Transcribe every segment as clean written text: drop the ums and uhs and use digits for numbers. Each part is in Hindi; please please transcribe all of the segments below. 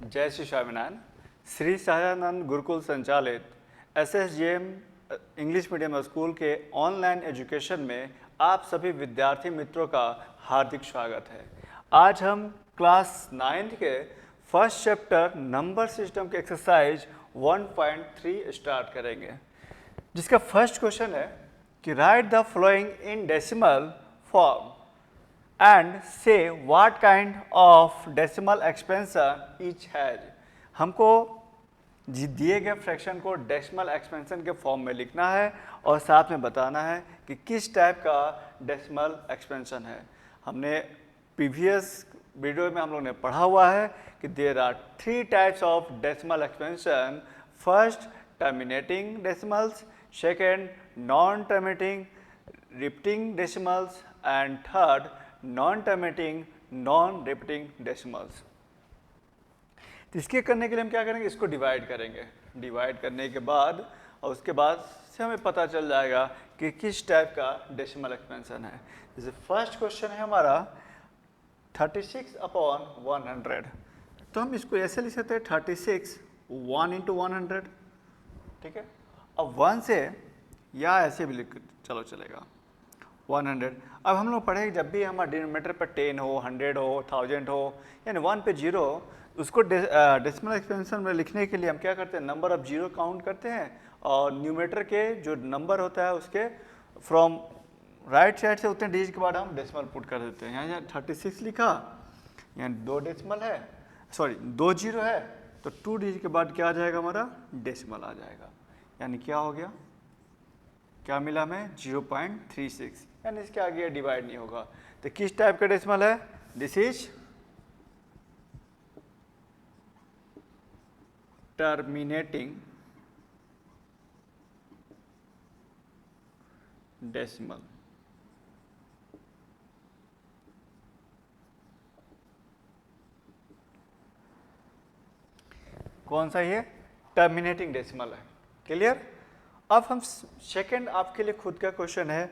जय श्री स्वामीनारायण। श्री सहजानंद गुरुकुल संचालित SSJM इंग्लिश मीडियम स्कूल के ऑनलाइन एजुकेशन में आप सभी विद्यार्थी मित्रों का हार्दिक स्वागत है। आज हम क्लास 9 के फर्स्ट चैप्टर नंबर सिस्टम के एक्सरसाइज 1.3 स्टार्ट करेंगे, जिसका फर्स्ट क्वेश्चन है कि write the following in decimal form and say what kind of decimal expansion each has. हमको दिए गए फ्रैक्शन को डेसिमल एक्सपेंशन के फॉर्म में लिखना है और साथ में बताना है कि किस टाइप का डेसिमल एक्सपेंशन है। हमने प्रीवियस वीडियो में हम लोग ने पढ़ा हुआ है कि there are 3 types of decimal expansion. First, terminating decimals, second, non terminating repeating decimals and third, non terminating non repeating decimals. तो इसके करने के लिए हम क्या करेंगे, इसको डिवाइड करेंगे। डिवाइड करने के बाद और उसके बाद से हमें पता चल जाएगा कि किस टाइप का डेसिमल एक्सपेंशन है। जैसे फर्स्ट क्वेश्चन है हमारा 36/100, तो हम इसको ऐसे लिख सकते हैं 36 1 × 100, ठीक है। अब 1 से या ऐसे भी लिख चलो चलेगा 100। अब हम लोग पढ़े जब भी हमारे डिनोमिनेटर पर 10 हो, 100 हो, 1000 हो, यानी 1 पे 0, उसको डेसिमल एक्सपेंशन में लिखने के लिए हम क्या करते हैं, नंबर ऑफ जीरो काउंट करते हैं और न्यूमरेटर के जो नंबर होता है उसके फ्रॉम राइट साइड से उतने डिजिट के बाद हम डेसिमल पुट कर देते हैं। यहाँ 36 लिखा, यहाँ 2 डेसिमल है, सॉरी 2 जीरो है, तो 2 डिजिट के बाद क्या आ जाएगा, हमारा डेसिमल आ जाएगा। यानी क्या हो गया, क्या मिला हमें, 0.36, यानी इसके आगे डिवाइड नहीं होगा। तो किस टाइप का डेसिमल है, दिस इज टर्मिनेटिंग डेसिमल। कौन सा ये टर्मिनेटिंग डेसिमल है, क्लियर। अब हम सेकंड, आपके लिए खुद का क्वेश्चन है,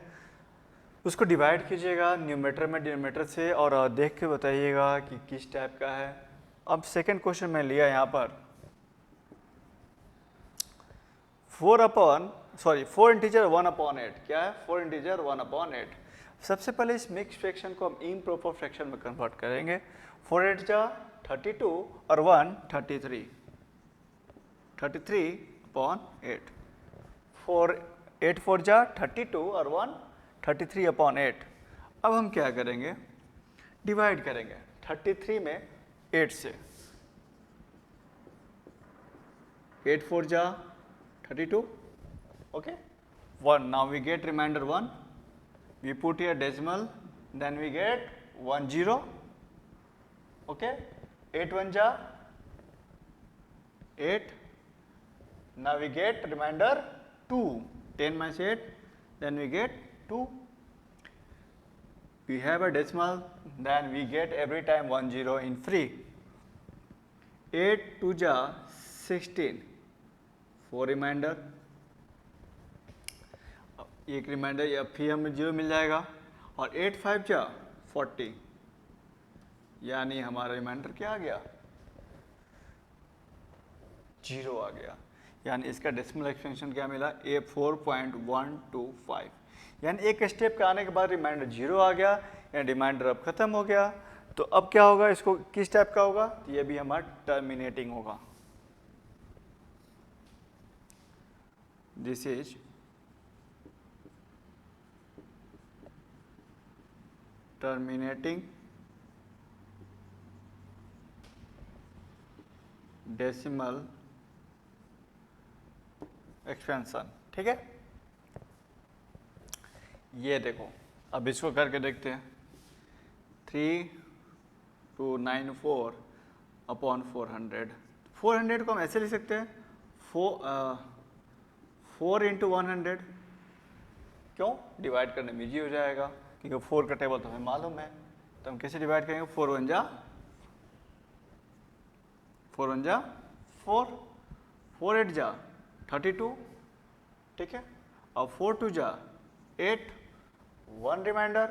उसको डिवाइड कीजिएगा न्यूमरेटर में डिनोमिनेटर से और देख के बताइएगा कि किस टाइप का है। अब सेकंड क्वेश्चन में लिया यहाँ पर 4 इंटीजर 1/8। क्या है, 4 इंटीजर 1/8। सबसे पहले इस मिक्स फ्रैक्शन को हम इम्प्रॉपर फ्रैक्शन में कन्वर्ट करेंगे। 4 8 जा 32 और 1 33, 33/8। 4 8 4 जा 32 और 1 33/8। अब हम क्या करेंगे, डिवाइड करेंगे 33 में 8 से, 8 4 जा 32, okay, 1. Now we get remainder 1. We put here decimal, then we get 1 0, okay. 8 1 ja 8. Now we get remainder 2. 10 minus 8, then we get 2. We have a decimal, then we get every time 1 0 in free. 8 2 ja 16, 4 reminder, एक रिमाइंडर या फिर हमें 0 मिल जाएगा, और 8 5 जा 40, यानी हमारा रिमाइंडर क्या आ गया, 0 आ गया। यानी इसका डेसिमल एक्सपेंशन क्या मिला, 4.125। यानी एक स्टेप का आने के बाद रिमाइंडर 0 आ गया, यानी रिमाइंडर अब खत्म हो गया। तो अब क्या होगा, इसको किस टाइप का होगा, ये भी हमारा टर्मिनेटिंग होगा। This is terminating decimal expansion, ठीक है। ये देखो, अब इसको करके देखते हैं। 3294/400। 400 को हम ऐसे लिख सकते हैं 4 × 100। क्यों, डिवाइड करने में इजी हो जाएगा, क्योंकि 4 का टेबल तो हमें मालूम है। तो हम कैसे डिवाइड करेंगे, 4 1 जा 4, 4 8 जा 32, ठीक है, और 4 2 जा 8, 1 रिमाइंडर,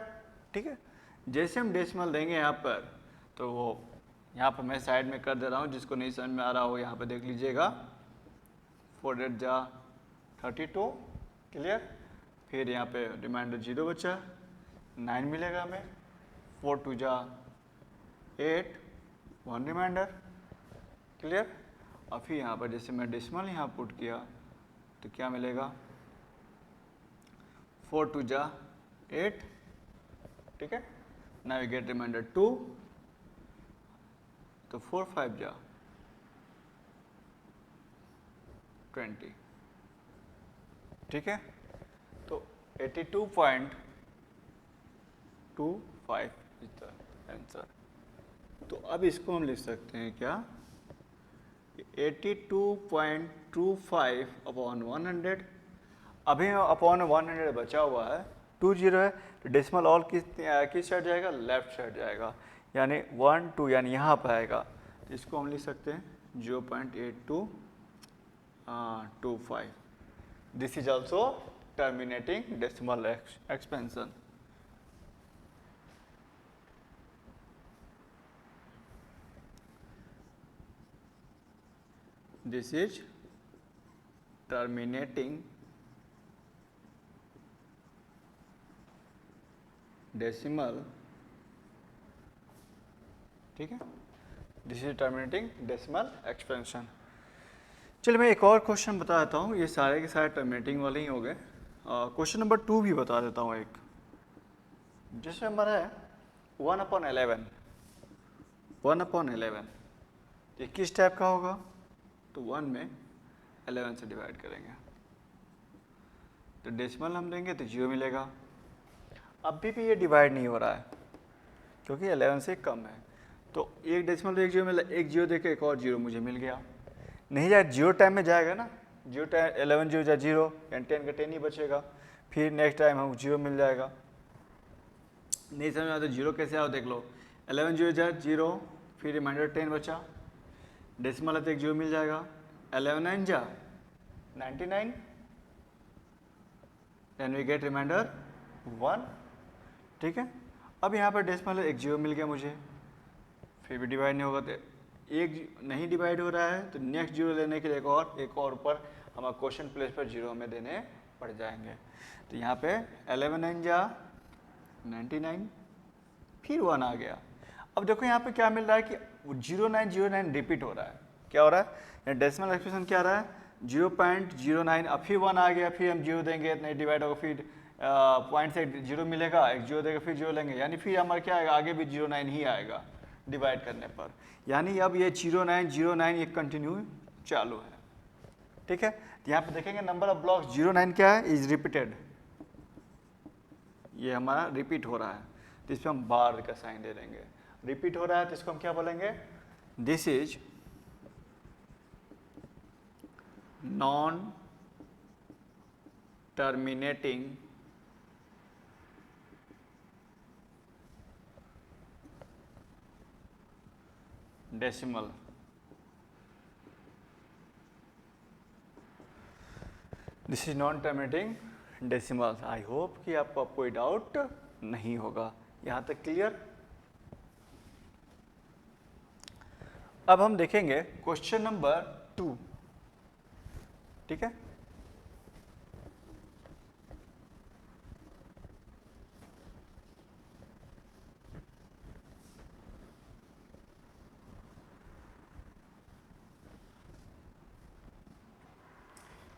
ठीक है। जैसे हम डेसिमल देंगे यहाँ पर तो वो यहाँ पर मैं साइड में कर दे रहा हूँ, जिसको नहीं समझ में आ रहा हो यहाँ पे देख लीजिएगा। 4 8 जा 32, क्लियर। फिर यहाँ पे रिमाइंडर 0 बचा, 9 मिलेगा हमें। 4 2 जा 8, 1 रिमाइंडर, क्लियर। और फिर यहाँ पर जैसे मैं डेसिमल यहाँ पुट किया तो क्या मिलेगा, 4 2 जा 8, ठीक है। नाउ वी गेट रिमाइंडर 2, तो 4 5 जा 20, ठीक है। तो 82.25 इज द आंसर। तो अब इसको हम लिख सकते हैं क्या, 82.25 अपॉन 100। अभी अपॉन 100 बचा हुआ है, 20 है, तो डेसिमल ऑल किस साइड जाएगा, लेफ्ट साइड जाएगा, यानी 1 2 यानी यहाँ पर आएगा। तो इसको हम लिख सकते हैं 0.8225। This is also terminating decimal expansion. This is terminating decimal, ठीक है। This is terminating decimal expansion. चलिए मैं एक और क्वेश्चन बता देता हूँ, ये सारे के सारे टर्मिनेटिंग वाले ही हो गए। क्वेश्चन नंबर 2 भी बता देता हूँ एक, जिसमें हमारा है 1/11। 1/11 ये किस टाइप का होगा, तो 1 में 11 से डिवाइड करेंगे, तो डेसिमल हम देंगे तो 0 मिलेगा। अभी भी ये डिवाइड नहीं हो रहा है क्योंकि 11 से कम है, तो एक डेसिमल तो एक 0 मिला, एक 0 देके एक और 0 मुझे मिल गया। नहीं जाए 0 टाइम में जाएगा ना, 0 टाइम 11 0 जा 0, यानी 10 का 10 ही बचेगा। फिर नेक्स्ट टाइम हम 0 मिल जाएगा। नहीं समझ में आता 0 कैसे आओ देख लो, 11 0 जा 0, फिर रिमाइंडर 10 बचा, डेसिमल है तो एक 0 मिल जाएगा। 11 9 जा 99, देन वी गेट रिमाइंडर 1, ठीक है। अब यहाँ पर डेसिमल है, एक 0 मिल गया मुझे, फिर भी डिवाइड नहीं होगा, तो एक नहीं डिवाइड हो रहा है, तो नेक्स्ट 0 लेने के लिए एक और ऊपर हमारा क्वेश्चन प्लेस पर 0 हमें देने पड़ जाएंगे। तो यहाँ पे 11 9 जा 99, फिर 1 आ गया। अब देखो यहाँ पे क्या मिल रहा है कि 0909 रिपीट हो रहा है। क्या हो रहा है, डेसिमल एक्सप्रेशन क्या आ रहा है, 0.09, अब फिर 1 आ गया, फिर हम 0 देंगे, नहीं डिवाइड होगा, फिर पॉइंट से 0 मिलेगा, एक 0 देगा, फिर 0 लेंगे, यानी फिर हमारा क्या आएगा, आगे भी 09 ही आएगा डिवाइड करने पर। यानी अब ये 0909 ये कंटिन्यू चालू है, ठीक है। तो यहाँ पे देखेंगे नंबर ऑफ ब्लॉक्स 09 क्या है, इज रिपीटेड, ये हमारा रिपीट हो रहा है, तो इस पर हम बार का साइन दे देंगे। रिपीट हो रहा है तो इसको हम क्या बोलेंगे, this is non terminating decimal. This is non terminating decimal. I hope कि आपको कोई डाउट नहीं होगा, यहाँ तक क्लियर। अब हम देखेंगे क्वेश्चन नंबर 2, ठीक है।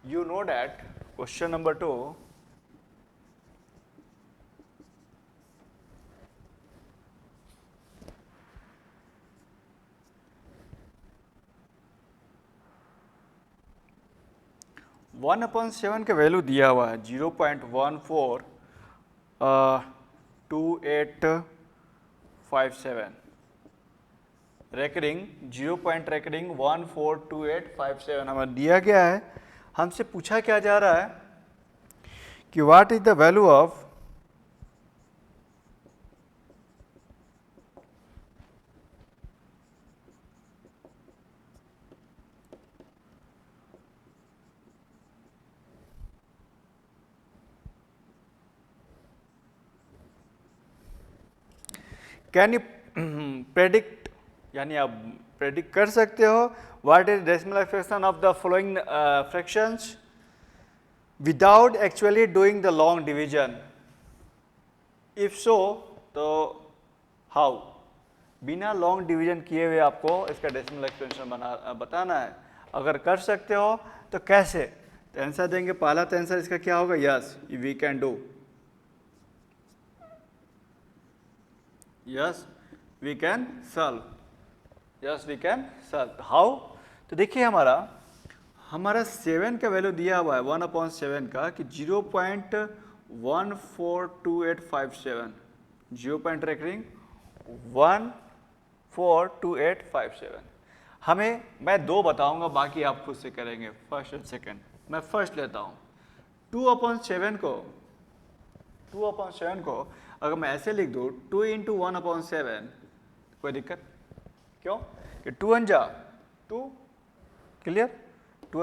You know that question number 2 1/7 का वैल्यू दिया हुआ है 0.142857, रेकरिंग 0.142857 हमें दिया गया है। हमसे पूछा क्या जा रहा है कि what is the value of can you predict यानी आप प्रेडिक्ट कर सकते हो what is decimal expression of the following fractions without actually doing the long division. If so तो हाउ, बिना लॉन्ग डिवीजन किए हुए आपको इसका डेसिमल एक्सप्रेशन बताना है। अगर कर सकते हो तो कैसे, तो आंसर देंगे। पहला तो आंसर इसका क्या होगा, yes we can do, yes we can solve, yes we can solve. How, तो देखिए हमारा 7 का वैल्यू दिया हुआ है 1/7 का कि 0.142857, 0.142857। हमें, मैं 2 बताऊंगा, बाकी आप खुद से करेंगे फर्स्ट और सेकंड। मैं फर्स्ट लेता हूँ 2/7 को, 2/7 को अगर मैं ऐसे लिख दूँ 2 × 1/7, कोई दिक्कत क्यों, कि 2 × 2, क्लियर, 2 ×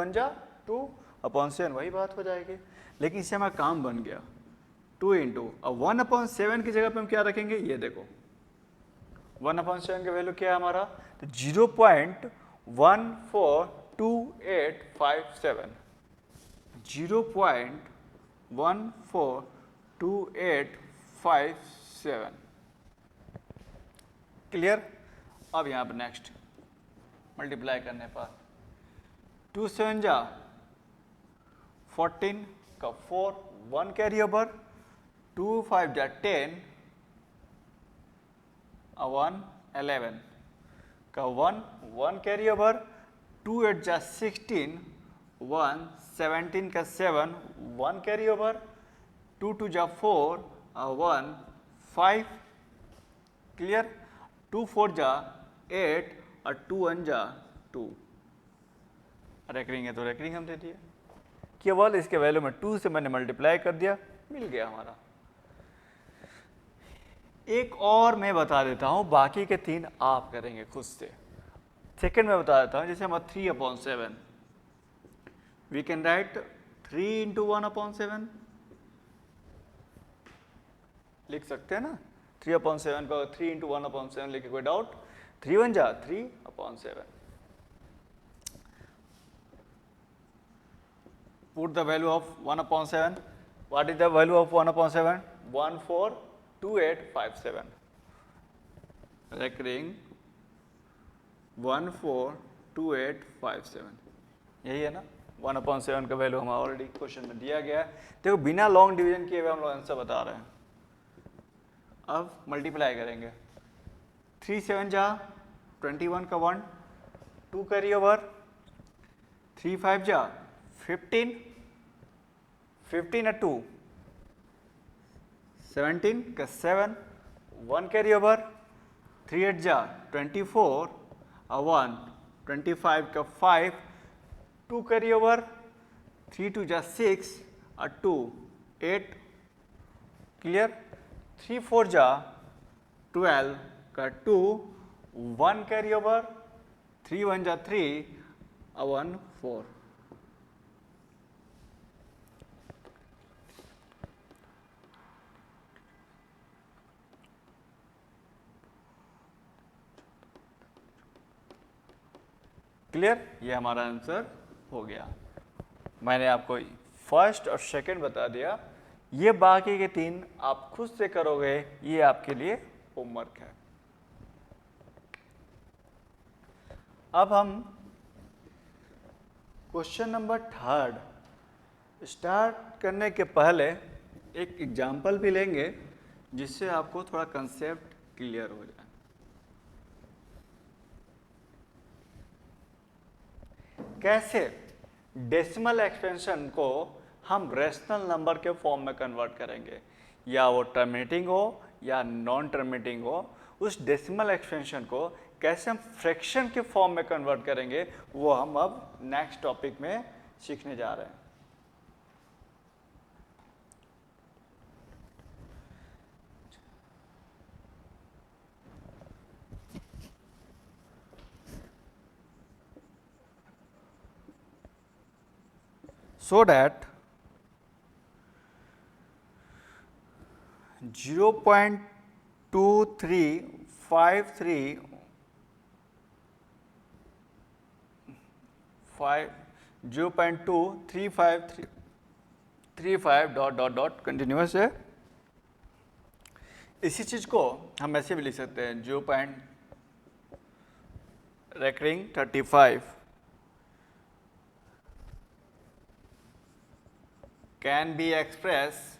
2/7 वही बात हो जाएगी। लेकिन इससे हमारा काम बन गया 2 × अब 1/7 की जगह पे हम क्या रखेंगे, ये देखो 1/7 का वैल्यू क्या है हमारा, तो 0.142857, 0.142857, क्लियर। अब यहाँ पर नेक्स्ट मल्टीप्लाई करने पर 2 × 7 = 14 का 4, 1 कैरी ओवर, 2 × 5 = 10, 1 11 का 1 कैरी ओवर, 2 × 8 = 16, 1 17 का 7, 1 कैरी ओवर, 2 × 2 = 4, 1 5, क्लियर, 2 × 4 = 8 और 2 × 1 = 2। रेकरिंग है तो रेकरिंग हम दे दिए, केवल इसके वैल्यू में 2 से मैंने मल्टीप्लाई कर दिया, मिल गया हमारा। एक और मैं बता देता हूं, बाकी के 3 आप करेंगे खुद से। सेकंड में बता देता हूं, जैसे हमारा 3/7, वी कैन राइट 3 × 1/7, लिख सकते हैं ना 3/7 को 3 × 1/7 लिखे, कोई doubt, 3 × 1 = 3/7। Put the value of 1/7. What is the value of 1/7? 142857. Recurring 142857, यही है ना 1/7 का वैल्यू हमारा ऑलरेडी क्वेश्चन में दिया गया है। देखो बिना लॉन्ग डिवीजन किए हुए हम लोग आंसर बता रहे हैं। अब मल्टीप्लाई करेंगे, 3 × 7 = 21 का 1, 2 कैरी ओवर, 3 × 5 = 15, 15 और 2 17 का 7, 1 कैरी ओवर, 3 × 8 = 24 और 1 25 का 5, 2 कैरी ओवर, 3 × 2 = 6 और 2 8, क्लियर, 3 × 4 = 12 का 2, 1 कैरी ओवर, 3 × 1 = 3 और 1 4। क्लियर, ये हमारा आंसर हो गया। मैंने आपको फर्स्ट और सेकंड बता दिया, ये बाकी के 3 आप खुद से करोगे, ये आपके लिए होमवर्क है। अब हम क्वेश्चन नंबर 3 स्टार्ट करने के पहले एक एग्जाम्पल भी लेंगे, जिससे आपको थोड़ा कंसेप्ट क्लियर हो जाए। कैसे डेसिमल एक्सपेंशन को हम रेशनल नंबर के फॉर्म में कन्वर्ट करेंगे, या वो टर्मिनेटिंग हो या नॉन टर्मिनेटिंग हो, उस डेसिमल एक्सपेंशन को कैसे हम फ्रैक्शन के फॉर्म में कन्वर्ट करेंगे, वो हम अब नेक्स्ट टॉपिक में सीखने जा रहे हैं। So that 0.2353 0.23535 dot dot dot continuous है। इसी चीज को हम ऐसे भी लिख सकते हैं 0.35 can be expressed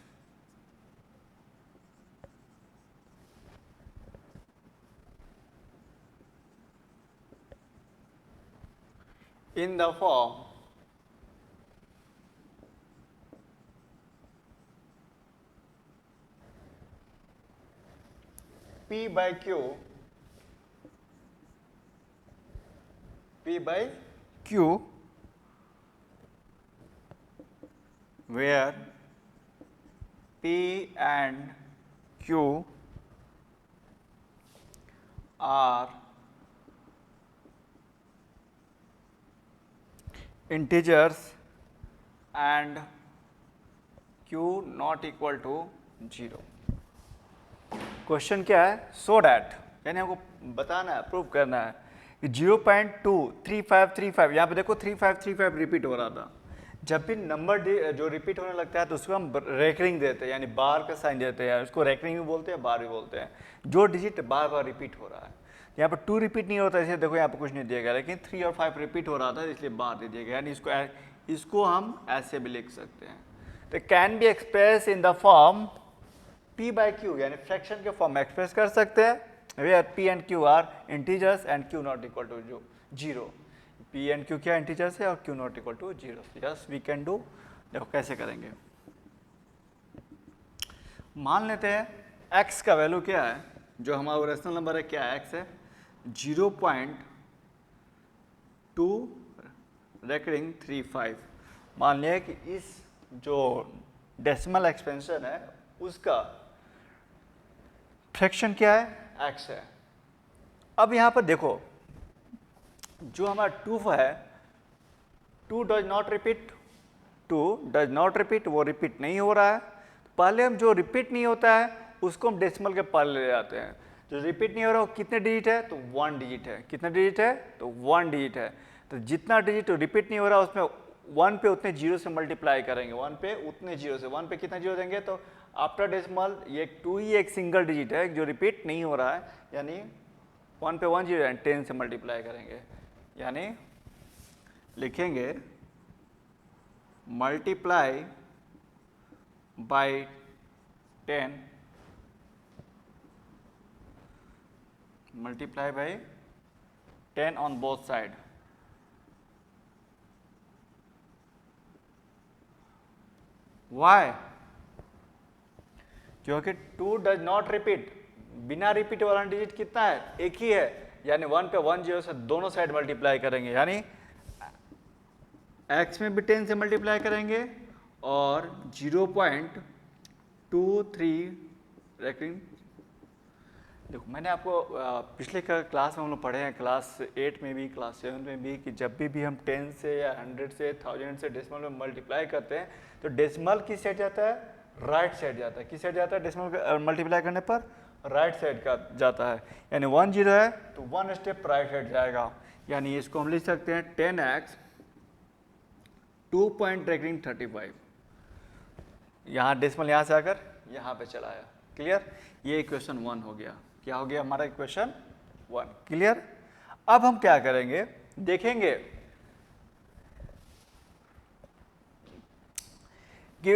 in the form P by Q where P and Q are integers and Q not equal to 0। Question क्या है? सो डैट यानी हमको बताना है, प्रूव करना है कि 0.23535 यहाँ पे देखो 3535 रिपीट हो रहा था। जब भी नंबर जो रिपीट होने लगता है तो उसको हम रेकरिंग देते हैं, यानी बार का साइन देते हैं। उसको रेकरिंग भी बोलते हैं, बार भी बोलते हैं। जो डिजिट बार बार रिपीट हो रहा है, यहाँ पर 2 रिपीट नहीं होता, इसलिए देखो यहाँ पर कुछ नहीं दिया गया, लेकिन 3 और 5 रिपीट हो रहा था इसलिए बार दे दिया गया। यानी इसको हम ऐसे भी लिख सकते हैं। तो can be express in the form P by Q, यानी फ्रैक्शन के फॉर्म में एक्सप्रेस कर सकते हैं, where P and Q are integers and Q not equal to 0। P and Q क्या इंटीजर्स है और Q not equal to 0। Yes we can do. देखो कैसे करेंगे। मान लेते हैं x का वैल्यू क्या है, जो हमारा रेशनल नंबर है, क्या है? x है 0.235। मान लिया कि इस जो डेसिमल एक्सपेंशन है उसका फ्रैक्शन क्या है? x है। अब यहां पर देखो जो हमारा 2 है, 2 डज नॉट रिपीट, वो रिपीट नहीं हो रहा है। पहले हम जो रिपीट नहीं होता है उसको हम डेसिमल के पहले ले जाते हैं। जो रिपीट नहीं हो रहा वो कितने डिजिट है? तो 1 डिजिट है। कितने डिजिट है? तो 1 डिजिट है। तो जितना डिजिट रिपीट नहीं हो रहा उसमें 1 पे उतने जीरो से मल्टीप्लाई करेंगे, 1 पे उतने जीरो से। 1 पे कितने जीरो देंगे? तो आफ्टर डेसिमल ये 2 ही एक सिंगल डिजिट है जो रिपीट नहीं हो रहा है, यानी 1 पे 1 जीरो है, 10 से मल्टीप्लाई करेंगे, यानी लिखेंगे multiply by 10, multiply by 10 on both side. Why? क्योंकि 2 डज नॉट रिपीट, बिना रिपीट वाला डिजिट कितना है? एक ही है, यानी 1 पे 1 जीरो से दोनों साइड मल्टीप्लाई करेंगे, यानी x में भी 10 से मल्टीप्लाई करेंगे और 0.23 रेकरिंग। देखो मैंने आपको पिछले क्लास में हम लोग पढ़े हैं, क्लास 8 में भी, क्लास 7 में भी, कि जब भी हम 10 से या 100 से 1000 से डेसिमल में मल्टीप्लाई करते हैं तो डेसिमल किस साइड जाता है? राइट साइड जाता है। किस साइड जाता है? डेसिमल मल्टीप्लाई करने पर राइट साइड का जाता है, यानी 1 जीरो है तो 1 स्टेप राइट साइड जाएगा। यानी इसको हम लिख सकते हैं 10x 2.35। यहाँ डेसिमल यहाँ से आकर यहाँ पे चला आया। क्लियर? ये इक्वेशन 1 हो गया। क्या हो गया हमारा इक्वेशन 1? क्लियर? अब हम क्या करेंगे, देखेंगे कि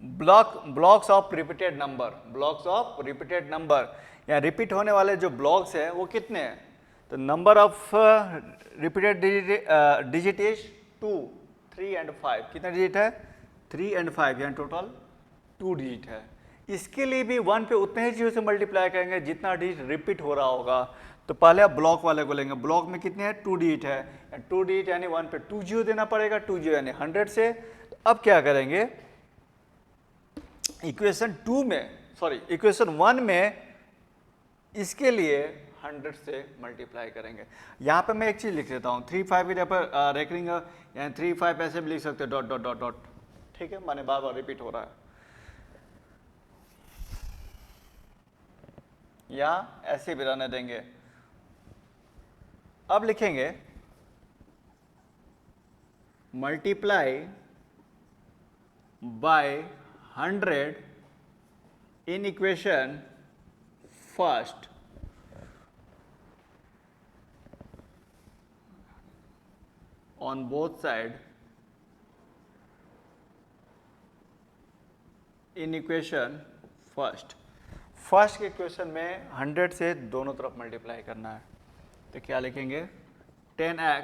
ब्लॉक्स ऑफ रिपीटेड नंबर, या रिपीट होने वाले जो ब्लॉक्स हैं वो कितने हैं? तो number of repeated digit is 2, 3 and 5। कितने डिजिट है? 3 एंड 5, यानी टोटल 2 डिजिट है। इसके लिए भी 1 पे उतने ही जीरो से मल्टीप्लाई करेंगे जितना डिजिट रिपीट हो रहा होगा। तो पहले आप ब्लॉक वाले को लेंगे। ब्लॉक में कितने हैं? 2 डिजिट है, 2 डिजिट यानी 1 पे 2 जीरो देना पड़ेगा, 2 जीरो यानी 100 से। तो अब क्या करेंगे, इक्वेशन 1 में इसके लिए 100 से मल्टीप्लाई करेंगे। यहाँ पे मैं एक चीज लिख देता हूँ, 35 की जगह पर रेकरिंग, यानी 35 ऐसे भी लिख सकते हैं, डॉट डॉट डॉट डॉट। ठीक है, माने बार बार रिपीट हो रहा है, या ऐसे भी रहने देंगे। अब लिखेंगे multiply bye 100 in equation first on both side in equation first के इक्वेशन में 100 से दोनों तरफ मल्टीप्लाई करना है, तो क्या लिखेंगे 10x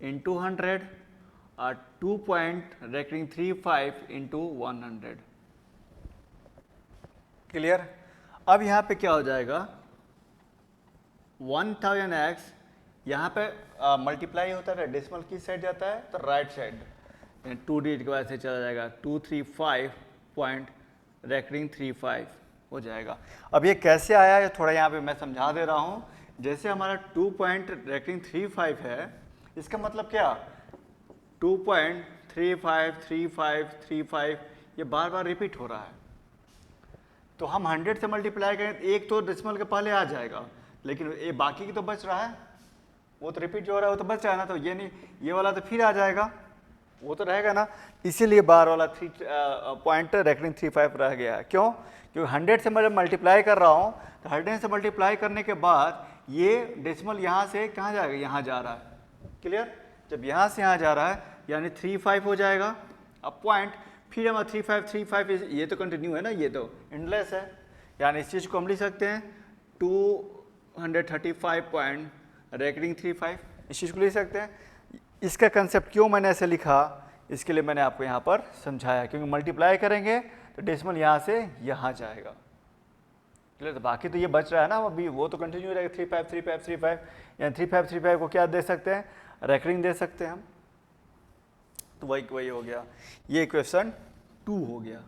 इंटू 100 और 2.35 इंटू 100। क्लियर। अब यहाँ पे क्या हो जाएगा 1000x, यहाँ पे मल्टीप्लाई होता है, डेसिमल किस साइड जाता है तो राइट साइड, 2 डिजिट के बाद से चला जाएगा 235.35 हो जाएगा। अब ये कैसे आया है थोड़ा यहाँ पे मैं समझा दे रहा हूँ। जैसे हमारा 2.35 है, इसका मतलब क्या 2.353535 ये बार बार रिपीट हो रहा है, तो हम 100 से मल्टीप्लाई करें एक तो डेसिमल के पहले आ जाएगा, लेकिन ये बाकी की तो बच रहा है, वो तो रिपीट जो हो रहा है वो तो बच रहा है ना, तो ये नहीं, ये वाला तो फिर आ जाएगा, वो तो रहेगा ना, इसीलिए बार वाला 3.35 रह गया है। क्यों? क्योंकि 100 से मैं मल्टीप्लाई कर रहा हूँ, तो 100 से मल्टीप्लाई करने के बाद ये डेसिमल यहाँ से कहाँ जाएगा, यहाँ जा रहा है। क्लियर। जब यहाँ से यहाँ जा रहा है यानी 35 हो जाएगा। अब पॉइंट फिर हमारा 35 ये तो कंटिन्यू है ना, ये तो एंडलेस है, यानी इस चीज़ को हम लिख सकते हैं 235.35 इस चीज़ को लिख सकते हैं। इसका कंसेप्ट क्यों मैंने ऐसे लिखा, इसके लिए मैंने आपको यहाँ पर समझाया, क्योंकि मल्टीप्लाई करेंगे तो डेसिमल यहाँ से यहाँ जाएगा। क्लियर। तो बाकी तो ये बच रहा है ना अभी, वो तो कंटिन्यू रहेगा 353535, यानी 3535 को क्या दे सकते हैं, रेकरिंग दे सकते हैं हम, तो वही हो गया, ये इक्वेशन 2 हो गया।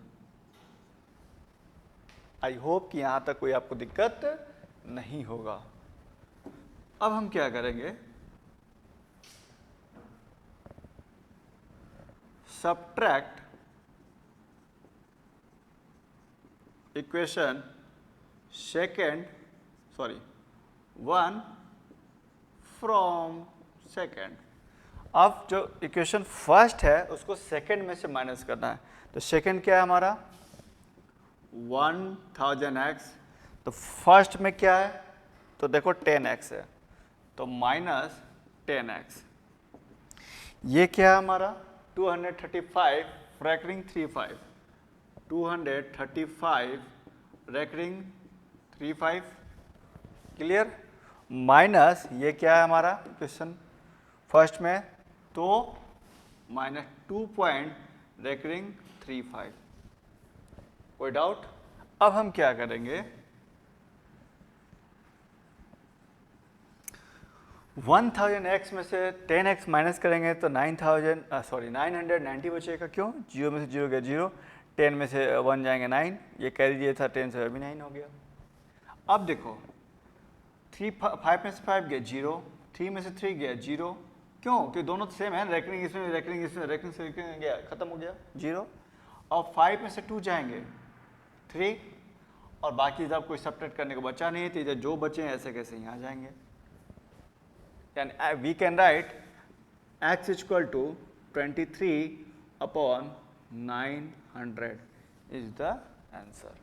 आई होप कि यहाँ तक कोई आपको दिक्कत नहीं होगा। अब हम क्या करेंगे, subtract equation one from second. अब जो इक्वेशन फर्स्ट है उसको सेकेंड में से माइनस करना है, तो सेकेंड क्या है हमारा 1000x, तो फर्स्ट में क्या है तो देखो 10x है, तो माइनस 10x। ये क्या है हमारा 235 रेकरिंग 35, 235 रेकरिंग 35। क्लियर। माइनस ये क्या है हमारा क्वेश्चन फर्स्ट में, तो माइनस 2.35। कोई डाउट? अब हम क्या करेंगे 1000x में से 10x माइनस करेंगे तो 990 बचेगा। क्यों? 0 में से 0 गया 0, 10 में से 1 जाएंगे 9, ये कह दीजिए था 10 से अभी 9 हो गया। अब देखो 5 में से 5 गया 0, 3 में से 3 गया 0। क्यों? क्योंकि दोनों तो सेम है, रेकरिंग इसमें रेकरिंग से गया, खत्म हो गया 0। और 5 में से 2 जाएंगे 3, और बाकी जब कोई सब्ट्रैक्ट करने को बचा नहीं, तो जो बचे हैं ऐसे कैसे यहाँ जाएंगे। यानी we can write x equal to 23/900 is the answer.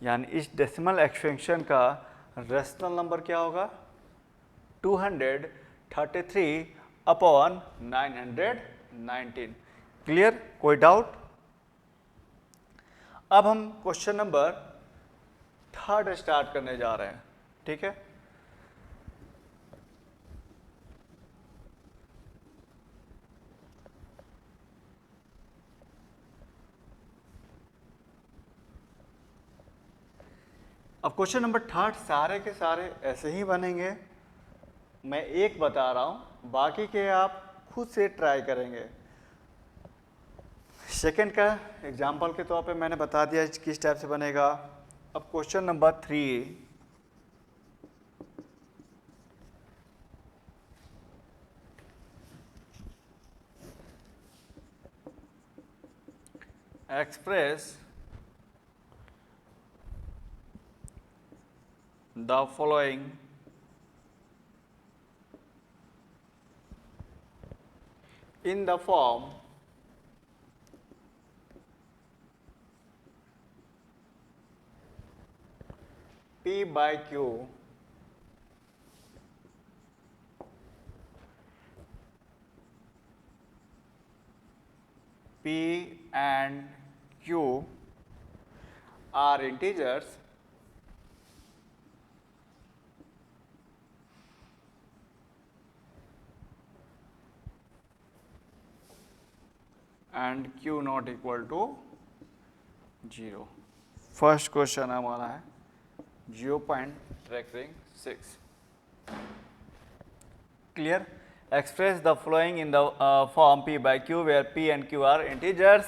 यानी इस डेसिमल एक्सपेंशन का रेशनल नंबर क्या होगा 233/919। क्लियर? कोई डाउट? अब हम क्वेश्चन नंबर 3 स्टार्ट करने जा रहे हैं। ठीक है। अब क्वेश्चन नंबर 3 सारे के सारे ऐसे ही बनेंगे, मैं एक बता रहा हूं, बाकी के आप खुद से ट्राई करेंगे। सेकंड का एग्जाम्पल के तौर पे मैंने बता दिया किस टाइप से बनेगा। अब question number 3, express the following in the form P by Q P and Q are integers and Q not equal to 0. First question हमारा है 0.6. Clear? Express the following in the form P by Q where P and Q are integers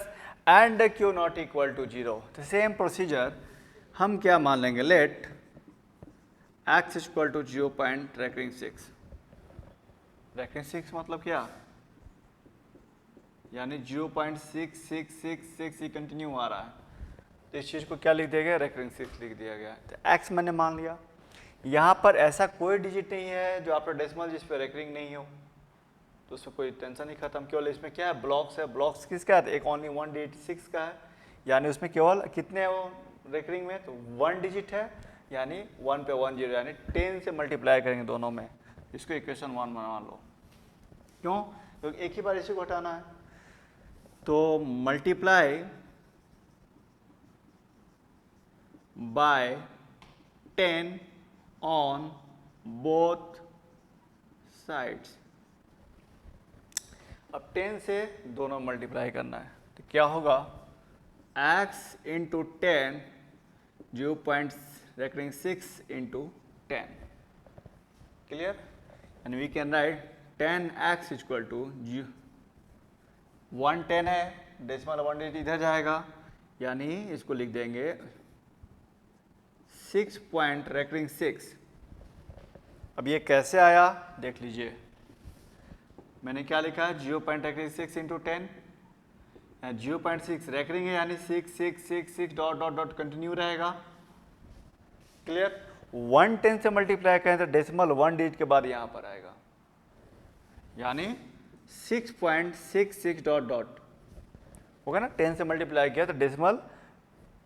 and Q not equal to 0. The same procedure हम क्या मान लेंगे, let x is equal to 0.6. Recurring 6 मतलब क्या, यानी 0.6666 ही कंटिन्यू आ रहा है, तो इस चीज़ को क्या लिख दिया गया, रेकरिंग 6 लिख दिया गया. तो x मैंने मान लिया. यहाँ पर ऐसा कोई डिजिट नहीं है जो आपका डेसिमल जिस पे रेकरिंग नहीं हो, तो उसमें कोई टेंशन नहीं खत्म. केवल इसमें क्या है, ब्लॉक्स है. ब्लॉक्स किसका है, एक ओनली 1 डिजिट 6 का है, यानी उसमें केवल कितने हैं वो रेकरिंग में, तो 1 डिजिट है, यानी 1 पे 1 0, यानी 10 से मल्टीप्लाई करेंगे दोनों में. इसको इक्वेशन 1 बना लो. क्यों, क्योंकि एक ही बार इसी को हटाना है. तो multiply by 10 on both sides. अब 10 से दोनों मल्टीप्लाई करना है, तो क्या होगा, x into 10 0.6 into 10. Clear, and we can write 10x equal to 110 है, डेसिमल 1 डिजिट इधर जाएगा, यानी इसको लिख देंगे 6.6. अब ये कैसे आया देख लीजिए, मैंने क्या लिखा है 0.6 इंटू 10, 0.6 रेकरिंग है, यानी 6 डॉट डॉट डॉट कंटिन्यू रहेगा. क्लियर, 110 से मल्टीप्लाई करें तो डेसिमल 1 डिजिट के बाद यहाँ पर आएगा, यानी 6.66 डॉट डॉट होगा ना. 10 से मल्टीप्लाई किया तो डेसिमल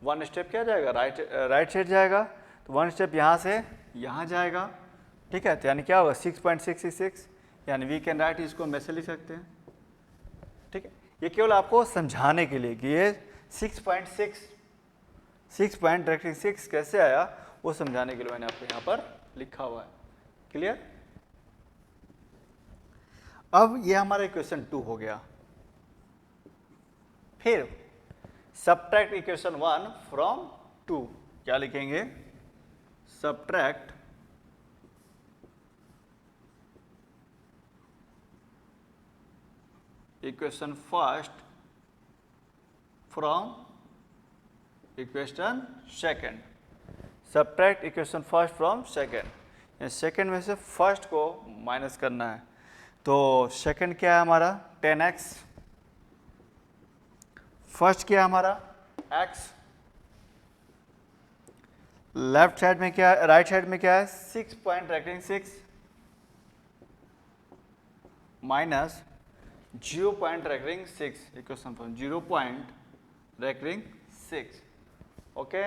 1 स्टेप क्या जाएगा, राइट साइड जाएगा, तो 1 स्टेप यहाँ से यहाँ जाएगा. ठीक है, तो यानी क्या होगा 6.666, यानी वी कैन राइट, इसको हम ऐसे लिख सकते हैं. ठीक है, ये केवल आपको समझाने के लिए कि ये 6.6 कैसे आया वो समझाने के लिए मैंने आपको यहाँ पर लिखा हुआ है. क्लियर, अब ये हमारा इक्वेशन 2 हो गया. फिर सबट्रैक्ट इक्वेशन 1 फ्रॉम 2. क्या लिखेंगे, subtract equation first from equation second. Subtract equation first from second, second में से फर्स्ट को माइनस करना है. तो सेकेंड क्या है हमारा 10x, फर्स्ट क्या है हमारा x, लेफ्ट साइड में क्या है, राइट साइड में क्या है 6.6 माइनस 0.6 इक्वेशन फॉर्म 0.6. ओके,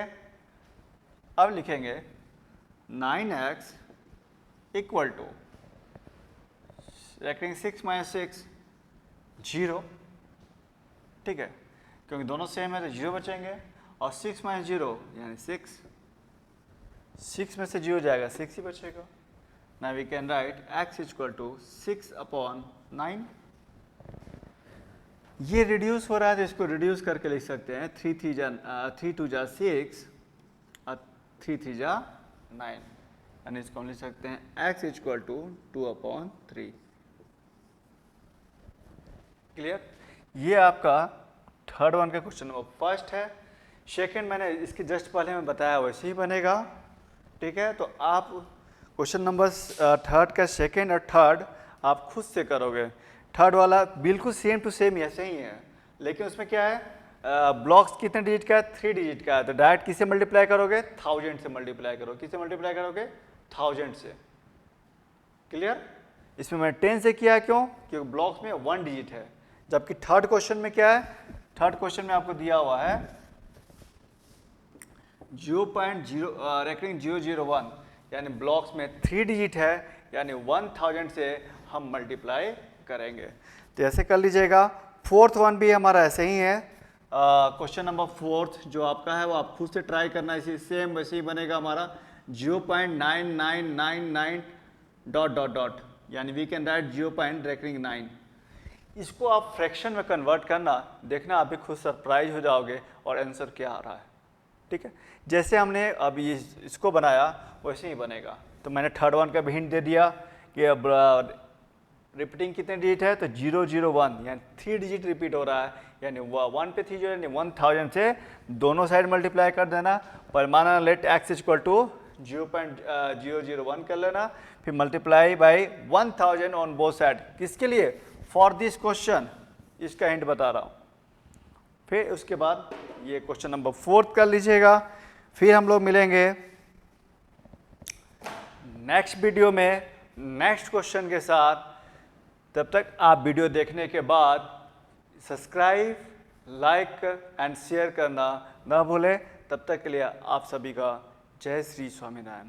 अब लिखेंगे 9x equal to recurring 6 minus 6 0. ठीक है, क्योंकि दोनों सेम है तो 0 बचेंगे, और 6 माइनस 0 यानी 6 में से 0 जाएगा, 6 ही बचेगा. Now we can write x equal to 6/9. ये रिड्यूस हो रहा है तो इसको रिड्यूस करके लिख सकते हैं 3 2 जा 6 और 3 3 जा 9, यानी इसको हम लिख सकते हैं x इक्वल टू 2/3. क्लियर, ये आपका थर्ड वन का क्वेश्चन नंबर फर्स्ट है. सेकंड मैंने इसके जस्ट पहले में बताया वैसे ही बनेगा. ठीक है, तो आप क्वेश्चन नंबर थर्ड का सेकंड और थर्ड आप खुद से करोगे. थर्ड वाला बिल्कुल सेम टू सेम ऐसे ही है, लेकिन उसमें क्या है, ब्लॉक्स कितने डिजिट का है, 3 डिजिट का है, तो डायरेक्ट किससे मल्टीप्लाई करोगे, 1000 से मल्टीप्लाई करोगे. किससे मल्टीप्लाई करोगे, 1000 से. क्लियर, इसमें मैंने 10 से किया क्यों? क्योंकि ब्लॉक्स में 1 डिजिट है, जबकि थर्ड क्वेश्चन में क्या है? थर्ड क्वेश्चन में आपको दिया हुआ है 0.0 रेकरिंग 001, यानी ब्लॉक्स में 3 डिजिट है, यानी 1000 से हम मल्टीप्लाई करेंगे। तो ऐसे कर लीजिएगा। फोर्थ वन भी हमारा ऐसे ही है। क्वेश्चन नंबर फोर्थ जो आपका है वो आप खुद से ट्राई करना, इसी सेम वैसे ही बनेगा हमारा 0.9999 डॉट डॉट डॉट, यानी वी कैन राइट 0.9। इसको आप फ्रैक्शन में कन्वर्ट करना, देखना आप भी खुद सरप्राइज हो जाओगे और आंसर क्या आ रहा है। ठीक है, जैसे हमने अब ये इसको बनाया वैसे ही बनेगा। तो मैंने थर्ड वन का भी हिंट दे दिया कि अब रिपीटिंग कितने डिजिट है, तो 001, यानी 3 डिजिट रिपीट हो रहा है, यानी 1 पे 3 यानी 1000 से दोनों साइड मल्टीप्लाई कर देना। पर माना लेट एक्स इक्वल टू 0.001 कर लेना, फिर multiply by 1000 on both side. किसके लिए? फॉर दिस क्वेश्चन, इसका हिंट बता रहा हूँ। फिर उसके बाद ये क्वेश्चन नंबर फोर्थ कर लीजिएगा। फिर हम लोग मिलेंगे नेक्स्ट वीडियो में नेक्स्ट क्वेश्चन के साथ। तब तक आप वीडियो देखने के बाद सब्सक्राइब, लाइक एंड शेयर करना ना भूलें। तब तक के लिए आप सभी का जय श्री स्वामीनारायण।